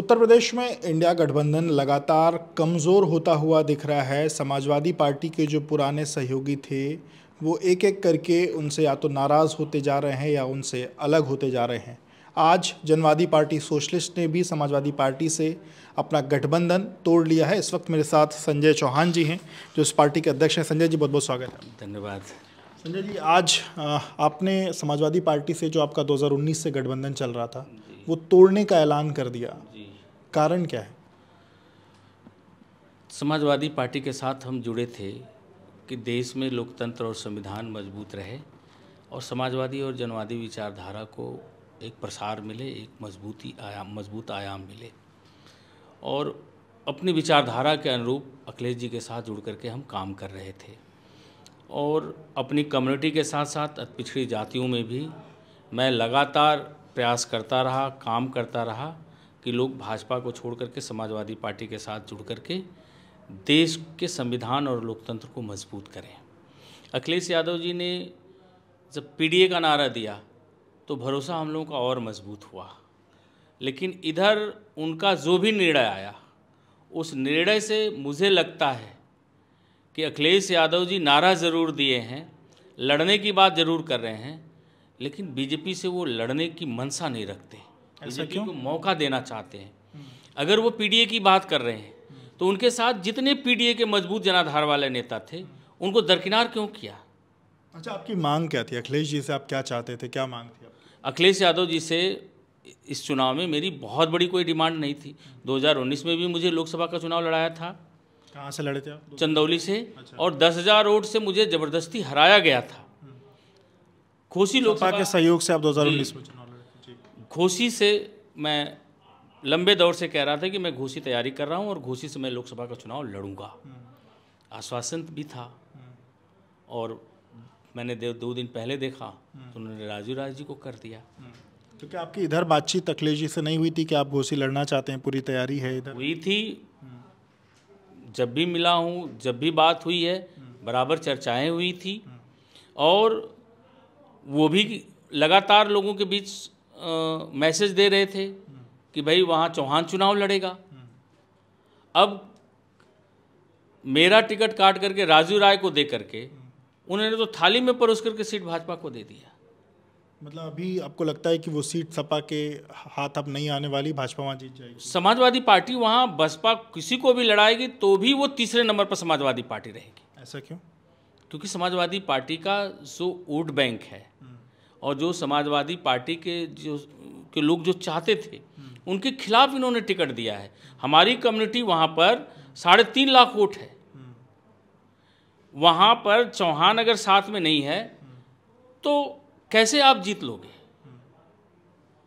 उत्तर प्रदेश में इंडिया गठबंधन लगातार कमज़ोर होता हुआ दिख रहा है। समाजवादी पार्टी के जो पुराने सहयोगी थे वो एक एक करके उनसे या तो नाराज़ होते जा रहे हैं या उनसे अलग होते जा रहे हैं। आज जनवादी पार्टी सोशलिस्ट ने भी समाजवादी पार्टी से अपना गठबंधन तोड़ लिया है। इस वक्त मेरे साथ संजय चौहान जी हैं जो इस पार्टी के अध्यक्ष हैं। संजय जी, बहुत बहुत स्वागत है। धन्यवाद। संजय जी, आज आपने समाजवादी पार्टी से जो आपका 2019 से गठबंधन चल रहा था वो तोड़ने का ऐलान कर दिया। कारण क्या है? समाजवादी पार्टी के साथ हम जुड़े थे कि देश में लोकतंत्र और संविधान मजबूत रहे और समाजवादी और जनवादी विचारधारा को एक प्रसार मिले, एक मजबूत आयाम मिले। और अपनी विचारधारा के अनुरूप अखिलेश जी के साथ जुड़ करके हम काम कर रहे थे और अपनी कम्युनिटी के साथ साथ पिछड़ी जातियों में भी मैं लगातार प्रयास करता रहा, काम करता रहा कि लोग भाजपा को छोड़ करके समाजवादी पार्टी के साथ जुड़ करके देश के संविधान और लोकतंत्र को मजबूत करें। अखिलेश यादव जी ने जब पीडीए का नारा दिया तो भरोसा हम लोगों का और मजबूत हुआ, लेकिन इधर उनका जो भी निर्णय आया उस निर्णय से मुझे लगता है कि अखिलेश यादव जी नारा ज़रूर दिए हैं, लड़ने की बात ज़रूर कर रहे हैं, लेकिन बीजेपी से वो लड़ने की मनसा नहीं रखते। बीजेपी को मौका देना चाहते हैं। अगर वो पीडीए की बात कर रहे हैं तो उनके साथ जितने पीडीए के मजबूत जनाधार वाले नेता थे उनको दरकिनार क्यों किया? अच्छा, आपकी मांग क्या थी? अखिलेश जी से आप क्या चाहते थे? क्या मांग थी आपकी? अखिलेश यादव जी से इस चुनाव में मेरी बहुत बड़ी कोई डिमांड नहीं थी। 2019 में भी मुझे लोकसभा का चुनाव लड़ाया था। कहाँ से लड़े थे आप? चंदौली से। अच्छा। और 10,000 वोट से मुझे ज़बरदस्ती हराया गया था। घोसी लोकसभा के सहयोग से आप 2019 में चुनाव लड़े थे। घोसी से मैं लंबे दौर से कह रहा था कि मैं घोसी तैयारी कर रहा हूं और घोसी से मैं लोकसभा का चुनाव लड़ूंगा। आश्वासन भी था और मैंने 2 दिन पहले देखा तो उन्होंने राजू जी को कर दिया। तो क्या आपकी इधर बातचीत अखिलेश जी से नहीं हुई थी कि आप घोसी लड़ना चाहते हैं? पूरी तैयारी है इधर? हुई थी। जब भी मिला हूँ, जब भी बात हुई है, बराबर चर्चाएं हुई थी और वो भी लगातार लोगों के बीच मैसेज दे रहे थे कि भाई वहाँ चौहान चुनाव लड़ेगा। अब मेरा टिकट काट करके राजू राय को दे करके उन्होंने तो थाली में परोस करके सीट भाजपा को दे दिया। मतलब अभी आपको लगता है कि वो सीट सपा के हाथ अब नहीं आने वाली, भाजपा वहाँ जीत जाएगी? समाजवादी पार्टी वहाँ बसपा किसी को भी लड़ाएगी तो भी वो तीसरे नंबर पर समाजवादी पार्टी रहेगी। ऐसा क्यों? क्योंकि समाजवादी पार्टी का जो वोट बैंक है और जो समाजवादी पार्टी के लोग जो चाहते थे उनके खिलाफ इन्होंने टिकट दिया है। हमारी कम्युनिटी वहाँ पर 3.5 लाख वोट है। वहाँ पर चौहान अगर साथ में नहीं है तो कैसे आप जीत लोगे?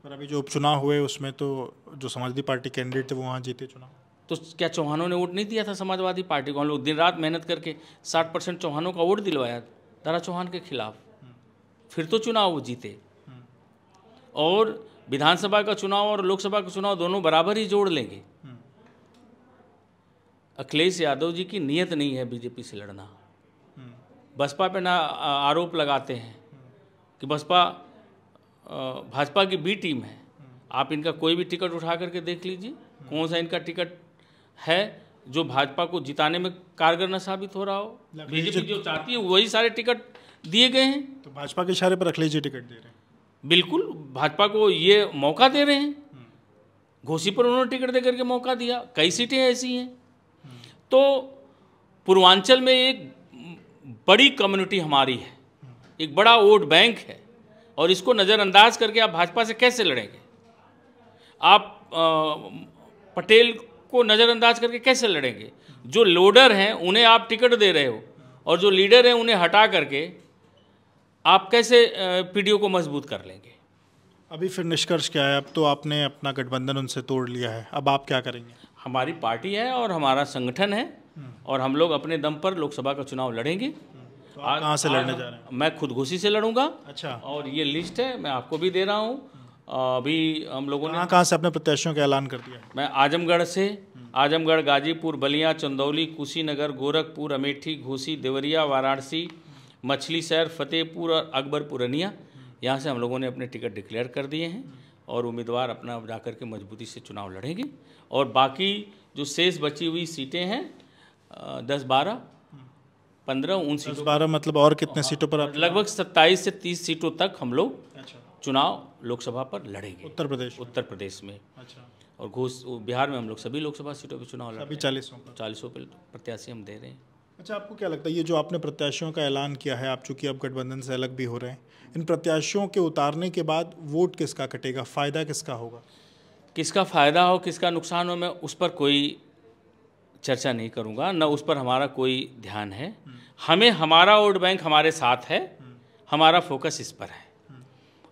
पर अभी जो उपचुनाव हुए उसमें तो जो समाजवादी पार्टी कैंडिडेट थे वो वहाँ जीते चुनाव। तो क्या चौहानों ने वोट नहीं दिया था समाजवादी पार्टी को? हम लोग दिन रात मेहनत करके 60% चौहानों का वोट दिलवाया दारा चौहान के खिलाफ, फिर तो चुनाव वो जीते। और विधानसभा का चुनाव और लोकसभा का चुनाव दोनों बराबर ही जोड़ लेंगे। अखिलेश यादव जी की नीयत नहीं है बीजेपी से लड़ना। बसपा पे ना आरोप लगाते हैं कि बसपा भाजपा की बी टीम है। आप इनका कोई भी टिकट उठा करके देख लीजिए, कौन सा इनका टिकट है जो भाजपा को जिताने में कारगर न साबित हो रहा हो। बीजेपी जो चाहती है वही सारे टिकट दिए गए हैं। तो भाजपा के इशारे पर अखिलेश जी टिकट दे रहे हैं? बिल्कुल, भाजपा को ये मौका दे रहे हैं। घोसी पर उन्होंने टिकट दे करके मौका दिया। कई सीटें ऐसी हैं। तो पूर्वांचल में एक बड़ी कम्युनिटी हमारी है, एक बड़ा वोट बैंक है और इसको नज़रअंदाज करके आप भाजपा से कैसे लड़ेंगे? आप पटेल को नज़रअंदाज करके कैसे लड़ेंगे? जो लोडर हैं उन्हें आप टिकट दे रहे हो और जो लीडर हैं उन्हें हटा करके आप कैसे पीडीओ को मजबूत कर लेंगे? अभी फिर निष्कर्ष क्या है? अब तो आपने अपना गठबंधन उनसे तोड़ लिया है, अब आप क्या करेंगे? हमारी पार्टी है और हमारा संगठन है और हम लोग अपने दम पर लोकसभा का चुनाव लड़ेंगे। तो आप कहाँ से लड़ने जा रहे हैं? मैं खुद घोसी से लड़ूंगा। अच्छा। और ये लिस्ट है, मैं आपको भी दे रहा हूँ। अभी हम लोगों ने कहाँ से अपने प्रत्याशियों का ऐलान कर दिया? मैं आजमगढ़ से, आजमगढ़, गाजीपुर, बलिया, चंदौली, कुशीनगर, गोरखपुर, अमेठी, घोसी, देवरिया, वाराणसी, मछली शहर, फतेहपुर और अकबरपुर अनिया, यहाँ से हम लोगों ने अपने टिकट डिक्लेयर कर दिए हैं और उम्मीदवार अपना जाकर के मजबूती से चुनाव लड़ेंगे। और बाकी जो शेष बची हुई सीटें हैं 10, 12, 15 उन सीटों 12 मतलब और कितने सीटों पर आप? लगभग 27 से 30 सीटों तक हम लोग अच्छा, चुनाव लोकसभा पर लड़ेंगे उत्तर प्रदेश में। अच्छा, और बिहार में हम लोग सभी लोकसभा सीटों पर चुनाव लड़ रहे हैं। 40 पे प्रत्याशी हम दे रहे हैं। अच्छा, आपको क्या लगता है ये जो आपने प्रत्याशियों का ऐलान किया है, आप चूंकि अब गठबंधन से अलग भी हो रहे हैं, इन प्रत्याशियों के उतारने के बाद वोट किसका कटेगा, फायदा किसका होगा? किसका फ़ायदा हो किसका नुकसान हो मैं उस पर कोई चर्चा नहीं करूँगा, न उस पर हमारा कोई ध्यान है। हमें हमारा वोट बैंक हमारे साथ है, हमारा फोकस इस पर है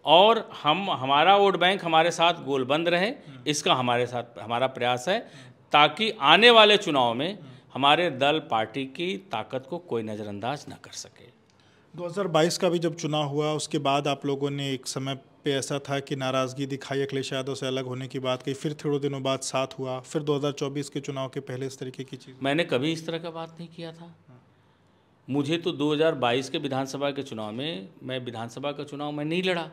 और हमारा वोट बैंक हमारे साथ गोलबंद रहे, इसका हमारा प्रयास है ताकि आने वाले चुनाव में हमारे दल पार्टी की ताकत को कोई नज़रअंदाज न कर सके। 2022 का भी जब चुनाव हुआ उसके बाद आप लोगों ने एक समय पे ऐसा था कि नाराज़गी दिखाई, अखिलेश यादव से अलग होने की बात कही, फिर थोड़े दिनों बाद साथ हुआ, फिर 2024 के चुनाव के पहले इस तरीके की चीज़। मैंने कभी इस तरह का बात नहीं किया था। मुझे तो 2022 के विधानसभा के चुनाव में मैं विधानसभा का चुनाव मैं नहीं लड़ा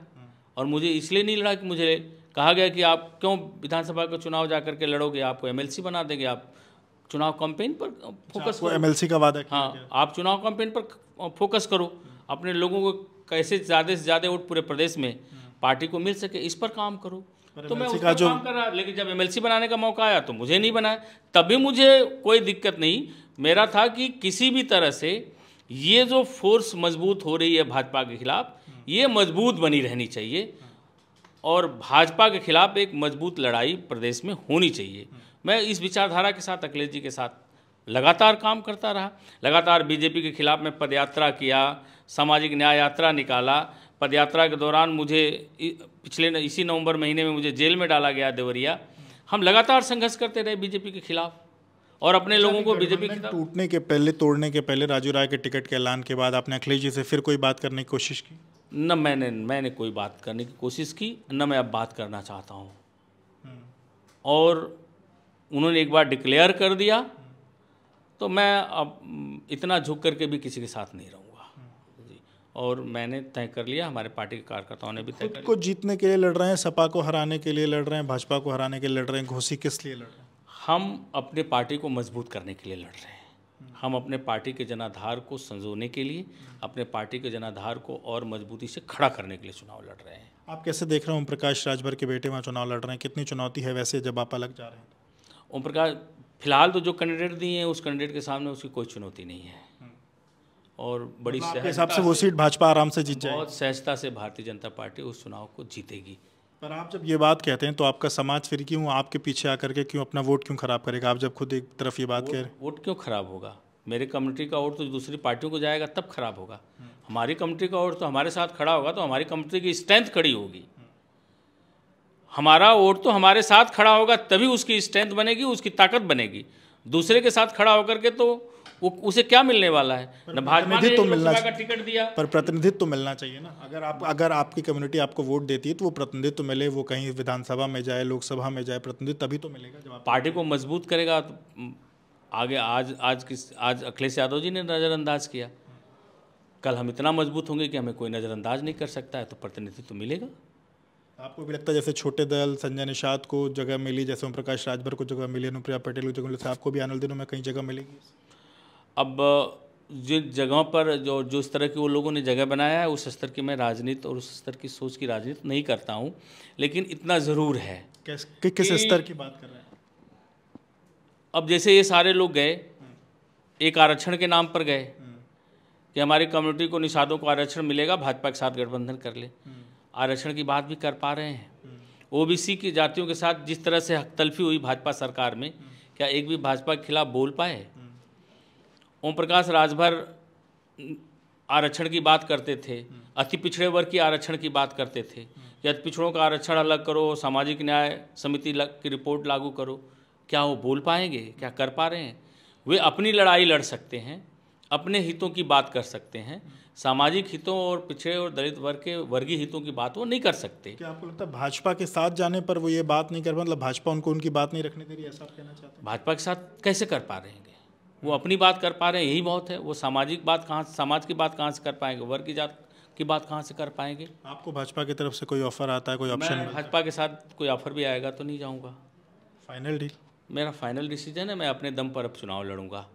और मुझे इसलिए नहीं लड़ा कि मुझे कहा गया कि आप क्यों विधानसभा का चुनाव जा करके लड़ोगे, आपको एमएलसी बना देंगे, आप चुनाव कैंपेन पर फोकस करो। एमएलसी का वादा किया? हाँ, आप चुनाव कैंपेन पर फोकस करो, अपने लोगों को कैसे ज़्यादा से ज़्यादा वोट पूरे प्रदेश में पार्टी को मिल सके, इस पर काम करो। तो मैं उस पर काम कर रहा, लेकिन जब एमएलसी बनाने का मौका आया तो मुझे नहीं बनाया। तभी मुझे कोई दिक्कत नहीं, मेरा था कि किसी भी तरह से ये जो फोर्स मजबूत हो रही है भाजपा के खिलाफ, ये मजबूत बनी रहनी चाहिए और भाजपा के खिलाफ एक मजबूत लड़ाई प्रदेश में होनी चाहिए। मैं इस विचारधारा के साथ अखिलेश जी के साथ लगातार काम करता रहा। लगातार बीजेपी के खिलाफ मैं पदयात्रा किया, सामाजिक न्याय यात्रा निकाला। पदयात्रा के दौरान मुझे इसी नवंबर महीने में मुझे जेल में डाला गया देवरिया। हम लगातार संघर्ष करते रहे बीजेपी के खिलाफ और अपने लोगों को बीजेपी के टूटने के पहले, तोड़ने के पहले, राजू राय के टिकट के ऐलान के बाद आपने अखिलेश जी से फिर कोई बात करने की कोशिश की? न मैंने कोई बात करने की कोशिश की, न मैं अब बात करना चाहता हूँ। और उन्होंने एक बार डिक्लेयर कर दिया तो मैं अब इतना झुक करके भी किसी के साथ नहीं रहूँगा जी। और मैंने तय कर लिया, हमारे पार्टी के कार्यकर्ताओं ने भी तय कर लिया। को जीतने के लिए लड़ रहे हैं, सपा को हराने के लिए लड़ रहे हैं, भाजपा को हराने के लिए लड़ रहे हैं, घोसी किस लिए लड़ रहे हैं? हम अपने पार्टी को मजबूत करने के लिए लड़ रहे हैं। हम अपने पार्टी के जनाधार को संजोने के लिए, अपने पार्टी के जनाधार को और मजबूती से खड़ा करने के लिए चुनाव लड़ रहे हैं। आप कैसे देख रहे हैं ओम प्रकाश राजभर के बेटे वहाँ चुनाव लड़ रहे हैं, कितनी चुनौती है वैसे जब आप अलग जा रहे हैं? ओम प्रकाश फिलहाल तो जो कैंडिडेट दिए हैं उस कैंडिडेट के सामने उसकी कोई चुनौती नहीं है और बड़ी हिसाब से वो सीट भाजपा आराम से जीत जाएगी। बहुत सहजता से भारतीय जनता पार्टी उस चुनाव को जीतेगी। पर आप जब ये बात कहते हैं तो आपका समाज फिर क्यों आपके पीछे आकर के क्यों अपना वोट क्यों खराब करेगा? आप जब खुद एक तरफ ये बात कह रहे हैं, वोट क्यों खराब होगा? मेरे कम्युनिटी का वोट तो दूसरी पार्टियों को जाएगा तब खराब होगा। हमारी कम्युनिटी का वोट तो हमारे साथ खड़ा होगा तो हमारी कम्युनिटी की स्ट्रेंथ खड़ी होगी। हमारा वोट तो हमारे साथ खड़ा होगा तभी उसकी स्ट्रेंथ बनेगी, उसकी ताकत बनेगी। दूसरे के साथ खड़ा होकर के तो उसे क्या मिलने वाला है? न भाजपा ने लोकसभा का टिकट दिया, पर प्रतिनिधित्व तो मिलना चाहिए ना। अगर आपकी कम्युनिटी आपको वोट देती है तो वो प्रतिनिधित्व तो मिले, वो कहीं विधानसभा में जाए, लोकसभा में जाए, प्रतिनिधित्व तभी तो मिलेगा जब आप पार्टी को मजबूत करेगा। तो आगे आज अखिलेश यादव जी ने नज़रअंदाज किया, कल हम इतना मजबूत होंगे कि हमें कोई नज़रअंदाज नहीं कर सकता है, तो प्रतिनिधित्व तो मिलेगा। आपको भी लगता है जैसे छोटे दल संजय निषाद को जगह मिली, जैसे ओम प्रकाश राजभर को जगह मिली, अनुप्रिया पटेल को जगह मिली, आपको भी आने वाले दिनों में कहीं जगह मिलेगी? अब जिन जगहों पर जो इस तरह की वो लोगों ने जगह बनाया है, उस स्तर की मैं राजनीति और उस स्तर की सोच की राजनीति नहीं करता हूँ, लेकिन इतना ज़रूर है। किस स्तर की बात कर रहे हैं? अब जैसे ये सारे लोग गए, एक आरक्षण के नाम पर गए कि हमारी कम्युनिटी को निषादों को आरक्षण मिलेगा, भाजपा के साथ गठबंधन कर ले। आरक्षण की बात भी कर पा रहे हैं। ओबीसी की जातियों के साथ जिस तरह से हकतलफी हुई भाजपा सरकार में, क्या एक भी भाजपा के खिलाफ बोल पाए? ओम प्रकाश राजभर आरक्षण की बात करते थे, अति पिछड़े वर्ग की आरक्षण की बात करते थे कि अति पिछड़ों का आरक्षण अलग करो, सामाजिक न्याय समिति की रिपोर्ट लागू करो। क्या वो बोल पाएंगे? क्या कर पा रहे हैं? वे अपनी लड़ाई लड़ सकते हैं, अपने हितों की बात कर सकते हैं, सामाजिक हितों और पिछड़े और दलित वर्ग के वर्गीय हितों की बात वो नहीं कर सकते। क्या आपको लगता है भाजपा के साथ जाने पर वो ये बात नहीं कर पा, मतलब भाजपा उनको उनकी बात नहीं रखने दे रही, ऐसा आप कहना चाहते हैं? भाजपा के साथ कैसे कर पा रहे हैं? वो अपनी बात कर पा रहे हैं, यही बहुत है। वो सामाजिक बात कहाँ, समाज की बात कहाँ से कर पाएंगे? वर्ग की जात की बात कहाँ से कर पाएंगे। आपको भाजपा की तरफ से कोई ऑफर आता है, कोई ऑप्शन? मैं भाजपा के साथ कोई ऑफर भी आएगा तो नहीं जाऊँगा। Final deal? मेरा फाइनल डिसीजन है, मैं अपने दम पर अब चुनाव लड़ूंगा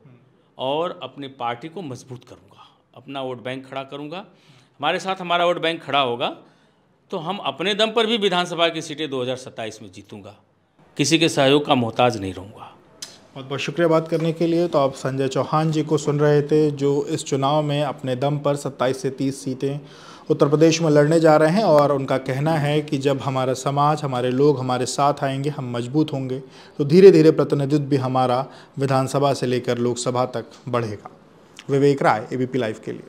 और अपनी पार्टी को मजबूत करूंगा, अपना वोट बैंक खड़ा करूंगा। हमारे साथ हमारा वोट बैंक खड़ा होगा तो हम अपने दम पर भी विधानसभा की सीटें 2027 में जीतूंगा, किसी के सहयोग का मोहताज नहीं रहूँगा। बहुत बहुत शुक्रिया बात करने के लिए। तो आप संजय चौहान जी को सुन रहे थे, जो इस चुनाव में अपने दम पर 27 से 30 सीटें उत्तर प्रदेश में लड़ने जा रहे हैं और उनका कहना है कि जब हमारा समाज, हमारे लोग हमारे साथ आएंगे, हम मजबूत होंगे, तो धीरे धीरे प्रतिनिधित्व भी हमारा विधानसभा से लेकर लोकसभा तक बढ़ेगा। विवेक राय, एबीपी लाइव के लिए।